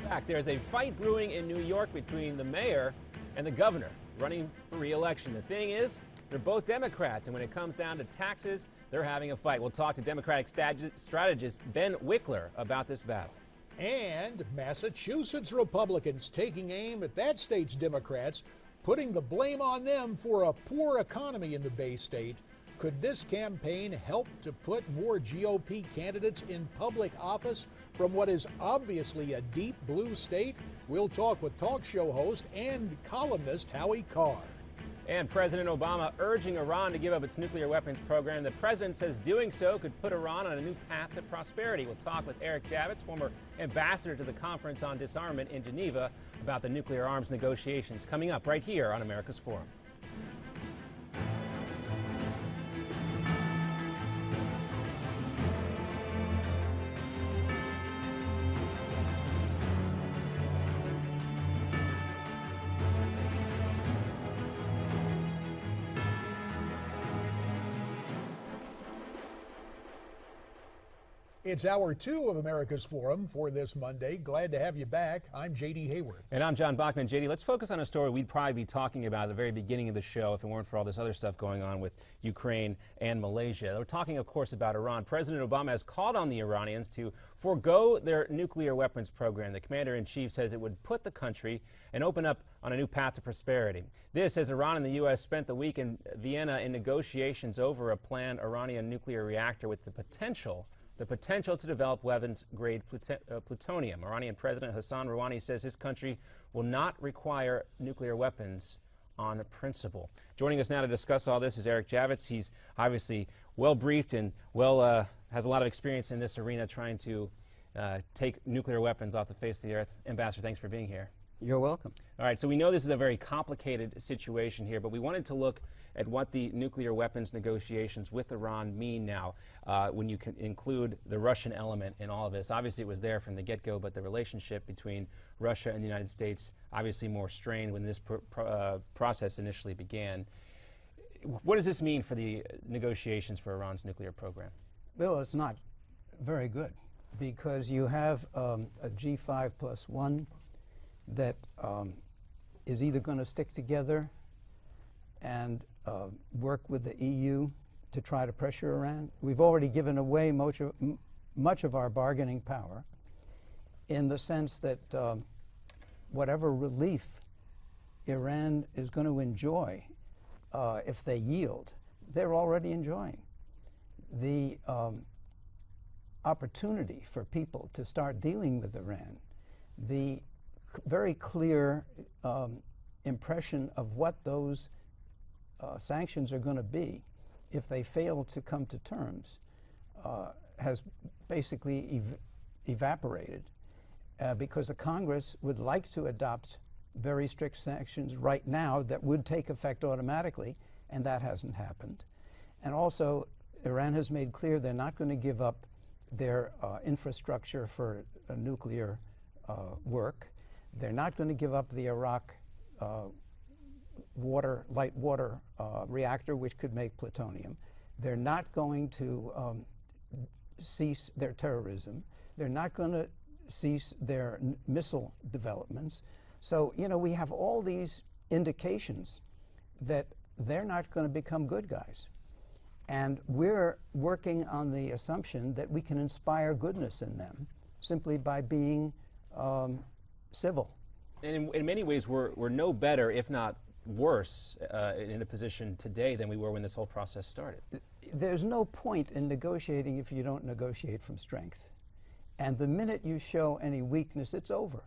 Back. There's a fight brewing in New York between the mayor and the governor running for re-election. The thing is, they're both Democrats, and when it comes down to taxes, they're having a fight. We'll talk to Democratic strategist Ben Wickler about this battle. And Massachusetts Republicans taking aim at that state's Democrats, putting the blame on them for a poor economy in the Bay State. Could this campaign help to put more GOP candidates in public office from what is obviously a deep blue state? We'll talk with talk show host and columnist Howie Carr. And President Obama urging Iran to give up its nuclear weapons program. The president says doing so could put Iran on a new path to prosperity. We'll talk with Eric Javits, former ambassador to the Conference on Disarmament in Geneva, about the nuclear arms negotiations coming up right here on America's Forum. It's hour 2 of America's Forum for this Monday. Glad to have you back. I'm J.D. Hayworth. And I'm John Bachman. J.D., let's focus on a story we'd probably be talking about at the very beginning of the show if it weren't for all this other stuff going on with Ukraine and Malaysia. We're talking, of course, about Iran. President Obama has called on the Iranians to forego their nuclear weapons program. The commander-in-chief says it would put the country and open up on a new path to prosperity. This as Iran and the U.S. spent the week in Vienna in negotiations over a planned Iranian nuclear reactor with the potential to develop weapons-grade plutonium. Iranian President Hassan Rouhani says his country will not require nuclear weapons on principle. Joining us now to discuss all this is Eric Javits. He's obviously well-briefed and has a lot of experience in this arena trying to take nuclear weapons off the face of the earth. Ambassador, thanks for being here. You're welcome. All right, so we know this is a very complicated situation here, but we wanted to look at what the nuclear weapons negotiations with Iran mean now when you can include the Russian element in all of this. Obviously, it was there from the get-go, but the relationship between Russia and the United States obviously more strained when this process initially began. What does this mean for the negotiations for Iran's nuclear program? Well, it's not very good because you have a G5+1 that is either going to stick together and work with the EU to try to pressure Iran. We've already given away much of our bargaining power in the sense that whatever relief Iran is going to enjoy if they yield, they're already enjoying. The opportunity for people to start dealing with Iran, the very clear impression of what those sanctions are going to be if they fail to come to terms has basically evaporated because the Congress would like to adopt very strict sanctions right now that would take effect automatically, and that hasn't happened. And also, Iran has made clear they're not going to give up their infrastructure for nuclear work. They're not going to give up the Iraq light water reactor, which could make plutonium. They're not going to cease their terrorism. They're not going to cease their missile developments. So, you know, we have all these indications that they're not going to become good guys. And we're working on the assumption that we can inspire goodness in them simply by being civil. And in many ways, we're no better, if not worse, in a position today than we were when this whole process started. There's no point in negotiating if you don't negotiate from strength. And the minute you show any weakness, it's over.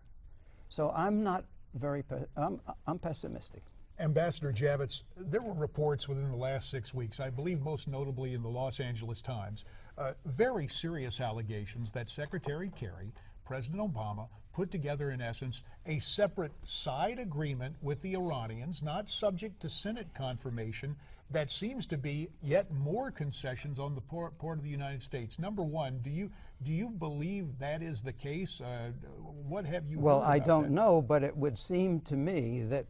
So I'm not very, I'm pessimistic. Ambassador Javits, there were reports within the last 6 weeks, I believe most notably in the Los Angeles Times, very serious allegations that Secretary Kerry, President Obama, put together, in essence, a separate side agreement with the Iranians, not subject to Senate confirmation, that seems to be yet more concessions on the part of the United States. Number one, do you believe that is the case? What have you Well, heard I about don't that? know, but it would seem to me that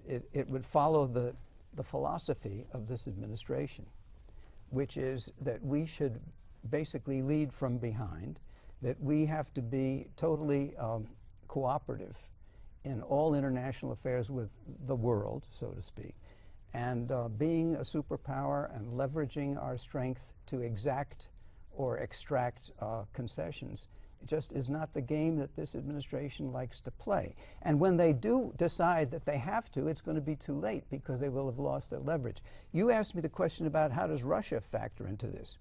it would follow the philosophy of this administration, which is that we should basically lead from behind, that we have to be totally cooperative in all international affairs with the world, so to speak, and being a superpower and leveraging our strength to exact or extract concessions just is not the game that this administration likes to play. And when they do decide that they have to, it's going to be too late because they will have lost their leverage. You asked me the question about how does Russia factor into this.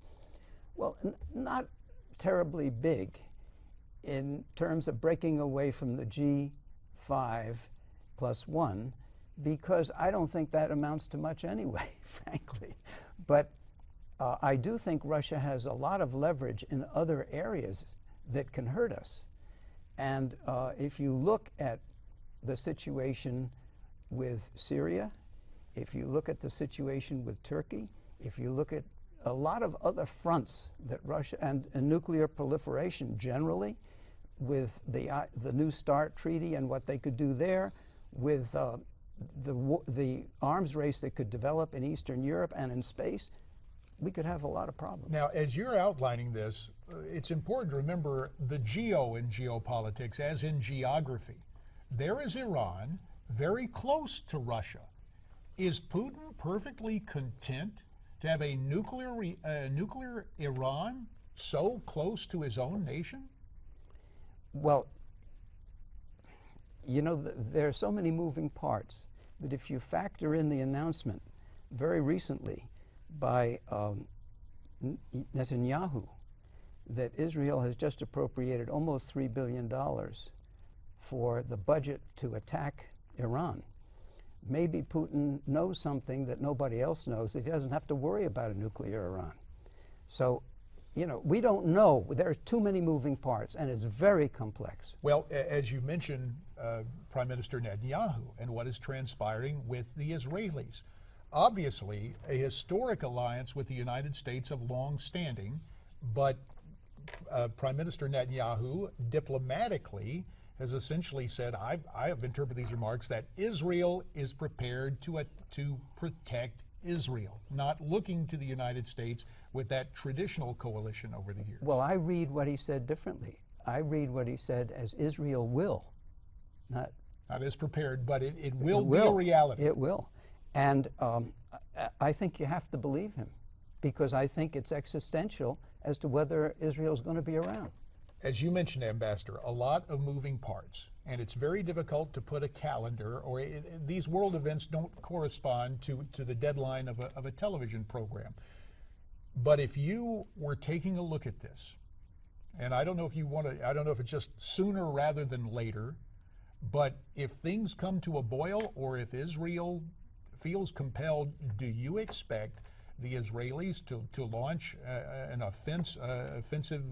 Well, not terribly big in terms of breaking away from the G5+1, because I don't think that amounts to much anyway, frankly. But I do think Russia has a lot of leverage in other areas that can hurt us. And if you look at the situation with Syria, if you look at the situation with Turkey, if you look at a lot of other fronts that Russia, and nuclear proliferation generally, with the New START treaty and what they could do there, with the arms race that could develop in Eastern Europe and in space, we could have a lot of problems. Now, as you're outlining this, it's important to remember the geo in geopolitics, as in geography. There is Iran, very close to Russia. Is Putin perfectly content to have a nuclear Iran so close to his own nation? Well, you know, there are so many moving parts that if you factor in the announcement very recently by Netanyahu that Israel has just appropriated almost $3 billion for the budget to attack Iran. Maybe Putin knows something that nobody else knows, that he doesn't have to worry about a nuclear Iran. So, you know, we don't know. There's too many moving parts, and it's very complex. Well, as you mentioned, Prime Minister Netanyahu and what is transpiring with the Israelis. Obviously, a historic alliance with the United States of long standing, but Prime Minister Netanyahu diplomatically has essentially said, I have interpreted these remarks, that Israel is prepared to protect Israel, not looking to the United States with that traditional coalition over the years. Well, I read what he said differently. I read what he said as Israel will, not as prepared, but it will be a reality. It will. And I think you have to believe him, because I think it's existential as to whether Israel's going to be around. As you mentioned, Ambassador, a lot of moving parts, and it's very difficult to put a calendar, or these world events don't correspond to the deadline of a television program. But if you were taking a look at this, and I don't know if you want to, I don't know if it's just sooner rather than later, but if things come to a boil, or if Israel feels compelled, do you expect the Israelis to launch an offensive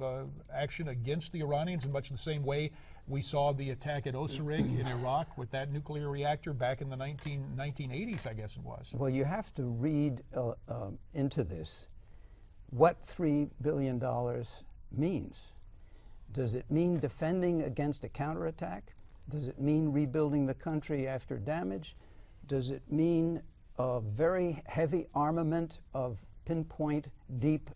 action against the Iranians in much the same way we saw the attack at Osirig in Iraq with that nuclear reactor back in the 1980s, I guess it was? Well, you have to read into this what $3 billion means. Does it mean defending against a counterattack? Does it mean rebuilding the country after damage? Does it mean a very heavy armament of pinpoint deep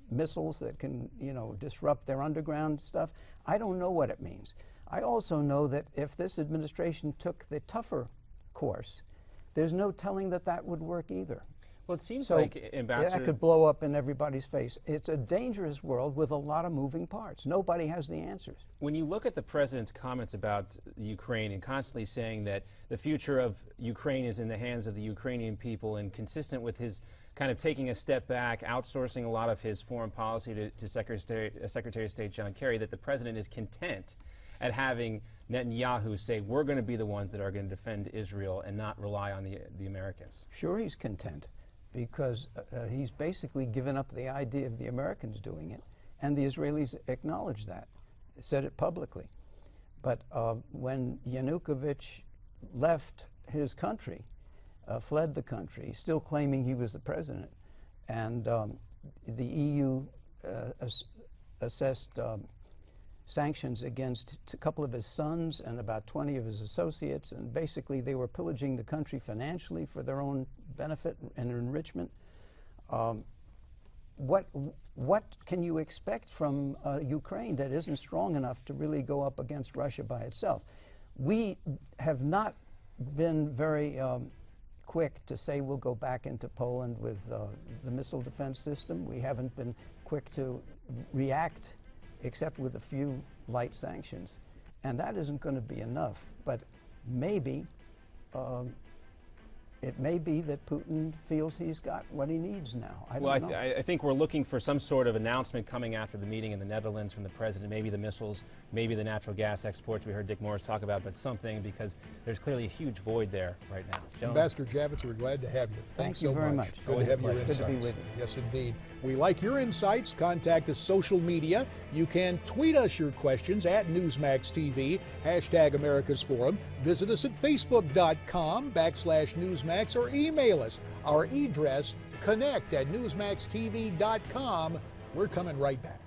missiles that can, you know, disrupt their underground stuff? I don't know what it means. I also know that if this administration took the tougher course, there's no telling that that would work either. Well, it seems So like, Ambassador, that could blow up in everybody's face. It's a dangerous world with a lot of moving parts. Nobody has the answers. when you look at the president's comments about Ukraine and constantly saying that the future of Ukraine is in the hands of the Ukrainian people, and consistent with his kind of taking a step back, outsourcing a lot of his foreign policy to Secretary of State John Kerry, that the president is content at having Netanyahu say, we're going to be the ones that are going to defend Israel and not rely on the Americans? Sure, he's content, because he's basically given up the idea of the Americans doing it, and the Israelis acknowledge that, said it publicly. But when Yanukovych left his country, fled the country, still claiming he was the president, and the EU assessed sanctions against a couple of his sons and about 20 of his associates, and basically they were pillaging the country financially for their own benefit and enrichment. what can you expect from Ukraine that isn't strong enough to really go up against Russia by itself? We have not been very quick to say we'll go back into Poland with the missile defense system. We haven't been quick to react except with a few light sanctions. And that isn't going to be enough. But maybe it may be that Putin feels he's got what he needs now. I don't know. I think we're looking for some sort of announcement coming after the meeting in the Netherlands from the president, maybe the missiles, maybe the natural gas exports we heard Dick Morris talk about, but something, because there's clearly a huge void there right now. Gentlemen. Ambassador Javits, we're glad to have you. Thanks you so very much. Good Always to a have your pleasure. insights. Good to be with you. Yes, indeed. We like your insights. Contact us social media. You can tweet us your questions at Newsmax TV, # America's Forum. Visit us at facebook.com/Newsmax or email us. Our address, connect@newsmaxtv.com. We're coming right back.